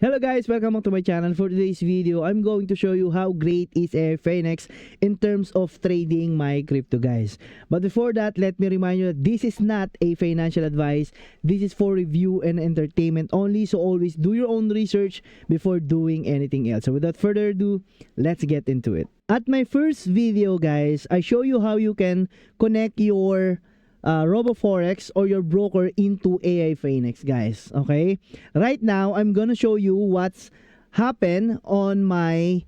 Hello guys, welcome back to my channel. For today's video, I'm going to show you how great is Airphanex in terms of trading my crypto, guys. But before that, let me remind you that this is not a financial advice. This is for review and entertainment only, so always do your own research before doing anything else. So without further ado, let's get into it. At my first video, guys, I show you how you can connect your RoboForex or your broker into Airphanex, guys. Okay, right now I'm gonna show you what's happened on my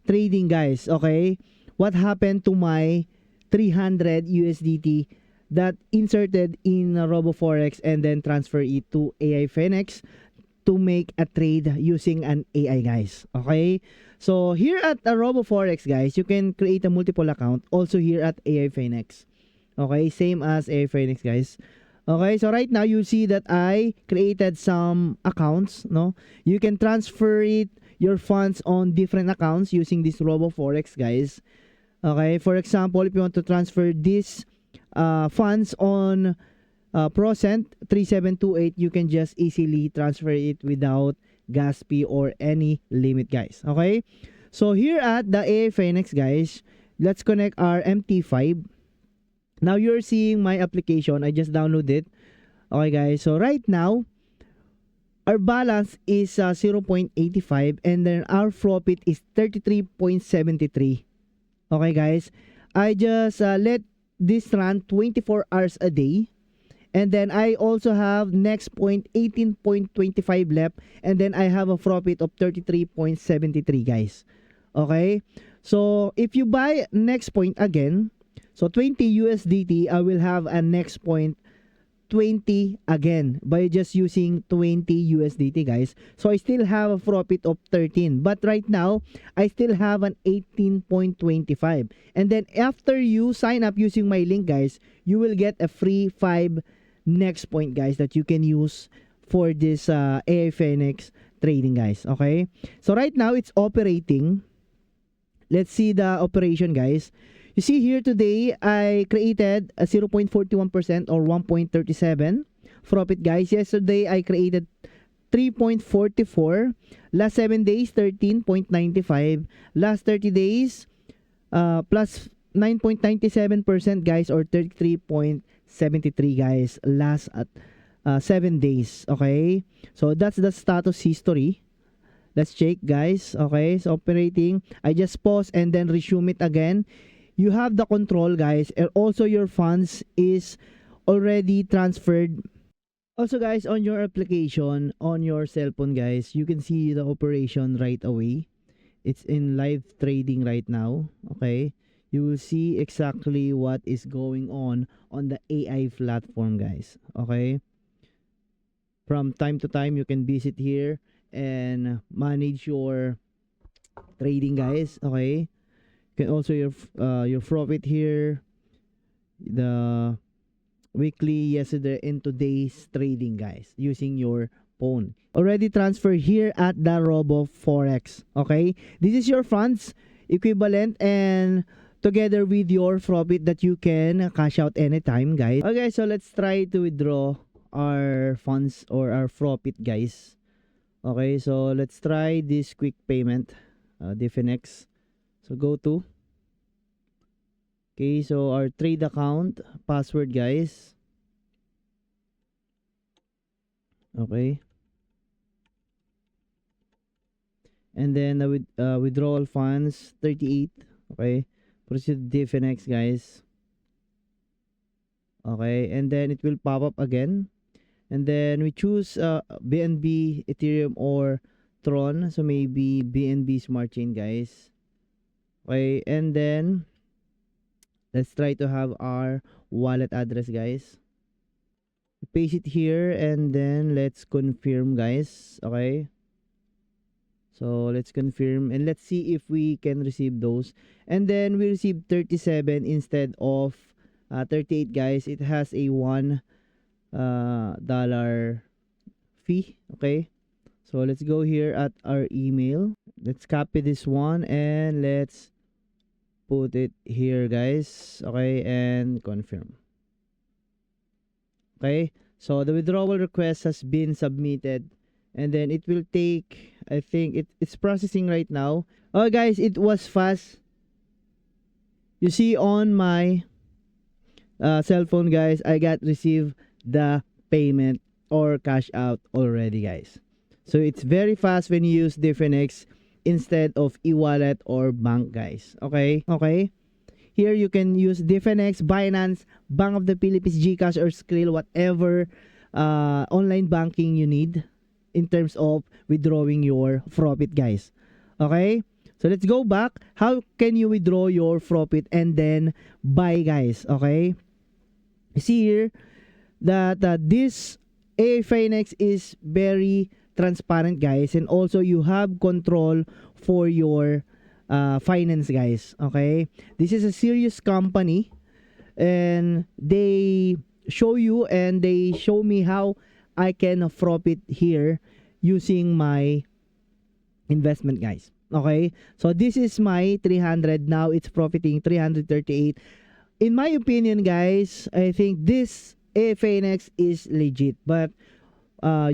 trading, guys. Okay, what happened to my 300 USDT that inserted in RoboForex and then transfer it to Airphanex to make a trade using an AI, guys. Okay, so here at RoboForex, guys, you can create a multiple account. Also here at Airphanex. Okay, same as Airphanex, guys. Okay, so right now you see that I created some accounts, no? You can transfer your funds on different accounts using this RoboForex, guys. Okay, for example, if you want to transfer this funds on Procent 3728, you can just easily transfer it without gas fee or any limit, guys. Okay, so here at the Airphanex, guys, let's connect our MT5. Now you're seeing my application. I just downloaded it. Okay, guys. So right now, our balance is 0.85 and then our profit is 33.73. Okay, guys. I just let this run 24 hours a day. And then I also have next point 18.25 left. And then I have a profit of 33.73, guys. Okay. So if you buy next point again, so 20 USDT, I will have a next point 20 again by just using 20 USDT, guys. So I still have a profit of 13. But right now, I still have an 18.25. And then after you sign up using my link, guys, you will get a free 5 next point, guys, that you can use for this Airphanex trading, guys. Okay? So right now, it's operating. Let's see the operation, guys. You see here today, I created a 0.41% or 1.37 profit, guys. Yesterday, I created 3.44. Last 7 days, 13.95. Last 30 days, plus 9.97%, guys, or 33.73, guys. Last at 7 days, okay? So that's the status history. Let's check, guys. Okay, so operating. I just pause and then resume it again. You have the control, guys, and also your funds is already transferred. Also, guys, on your application, on your cell phone, guys, you can see the operation right away. It's in live trading right now. Okay, you will see exactly what is going on the AI platform, guys. Okay, from time to time, you can visit here and manage your trading, guys. Okay, can also your profit here, the weekly, yesterday and today's trading, guys, using your phone. Already transferred here at the RoboForex. Okay, this is your funds equivalent and together with your profit that you can cash out anytime, guys. Okay, so let's try to withdraw our funds or our profit, guys. Okay, so let's try this quick payment, Diffinex. So go to. Okay, so our trade account password, guys. Okay. And then the withdrawal funds 38. Okay. Proceed Diffinex, guys. Okay, and then it will pop up again. And then we choose BNB, Ethereum, or Tron. So maybe BNB Smart Chain, guys. Okay, and then let's try to have our wallet address, guys. Paste it here and then let's confirm, guys. Okay, so let's confirm and let's see if we can receive those. And then we received 37 instead of 38, guys. It has a $1 fee. Okay, so let's go here at our email. Let's copy this one and let's put it here, guys. Okay, and confirm. Okay, so the withdrawal request has been submitted and then it will take, I think it's processing right now. Oh guys, it was fast. You see on my cell phone guys, I got received the payment or cash out already guys. So it's very fast when you use Diffinex instead of e-wallet or bank guys. Okay? Okay? Here you can use Diffinex, Binance, Bank of the Philippines, GCash or Skrill, whatever online banking you need in terms of withdrawing your profit guys. Okay? So let's go back. How can you withdraw your profit and then buy guys? Okay? See here that this AI Finex is very transparent guys, and also you have control for your finance guys. Okay, this is a serious company, and they show you and they show me how I can profit here using my investment guys. Okay, so this is my 300, now it's profiting 338. In my opinion guys, I think this Finex is legit, but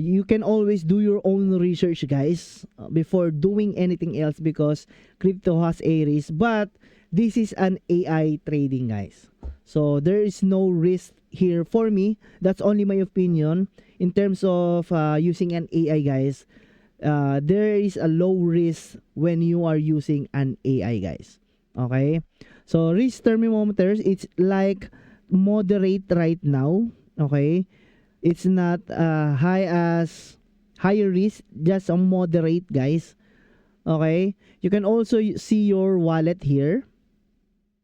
you can always do your own research guys before doing anything else, because crypto has a risk, but this is an AI trading guys, so there is no risk here for me. That's only my opinion. In terms of using an AI guys, there is a low risk when you are using an AI guys. Okay, so risk thermometers, it's like moderate right now. Okay, it's not higher risk, just a moderate guys. Okay, you can also see your wallet here.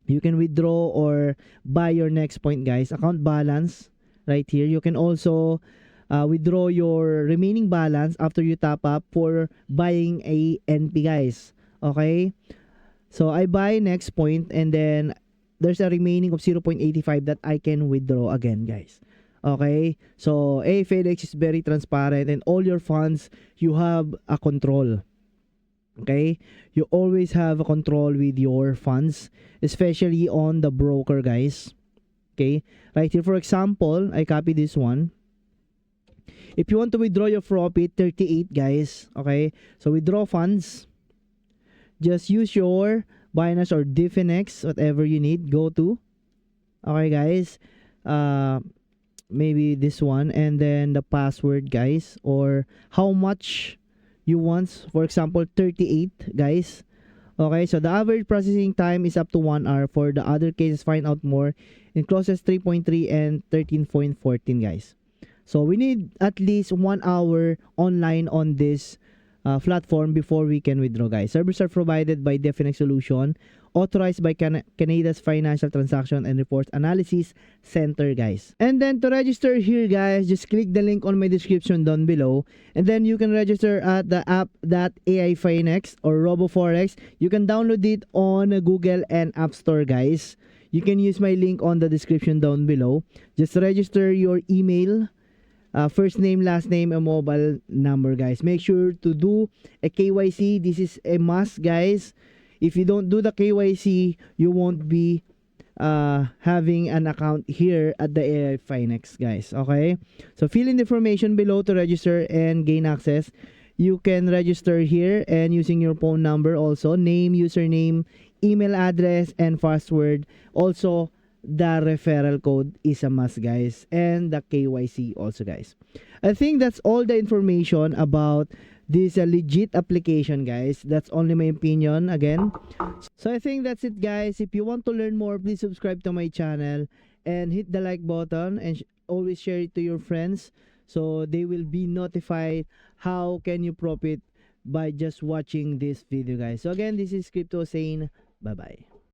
You can withdraw or buy your next point guys, account balance right here. You can also withdraw your remaining balance after you top up for buying a NP guys. Okay, so I buy next point, and then there's a remaining of 0.85 that I can withdraw again guys. Okay, so Finex is very transparent, and all your funds you have a control. Okay, you always have a control with your funds, especially on the broker guys. Okay, right here for example, I copy this one. If you want to withdraw your profit 38 guys, okay, so withdraw funds, just use your Binance or Diffinex, whatever you need, go to. Okay guys, maybe this one, and then the password guys, or how much you want, for example 38 guys. Okay, so the average processing time is up to 1 hour. For the other cases, find out more in clauses 3.3 and 13.14 guys. So we need at least 1 hour online on this platform before we can withdraw guys. Services are provided by Diffinex Solution, authorized by Canada's Financial Transaction and Reports Analysis Center guys. And then to register here guys, just click the link on my description down below, and then you can register at the app.ai Finex or RoboForex. You can download it on Google and App Store guys. You can use my link on the description down below. Just register your email, first name, last name, and mobile number guys. Make sure to do a KYC. This is a must guys. If you don't do the KYC, you won't be having an account here at the AI Finex guys. Okay, so fill in the information below to register and gain access. You can register here and using your phone number, also name, username, email address, and password. Also the referral code is a must guys, and the KYC also guys. I think that's all the information about this legit application guys. That's only my opinion again. So I think that's it guys. If you want to learn more, please subscribe to my channel and hit the like button, and always share it to your friends so they will be notified how can you profit by just watching this video guys. So again, this is Crypto saying bye bye.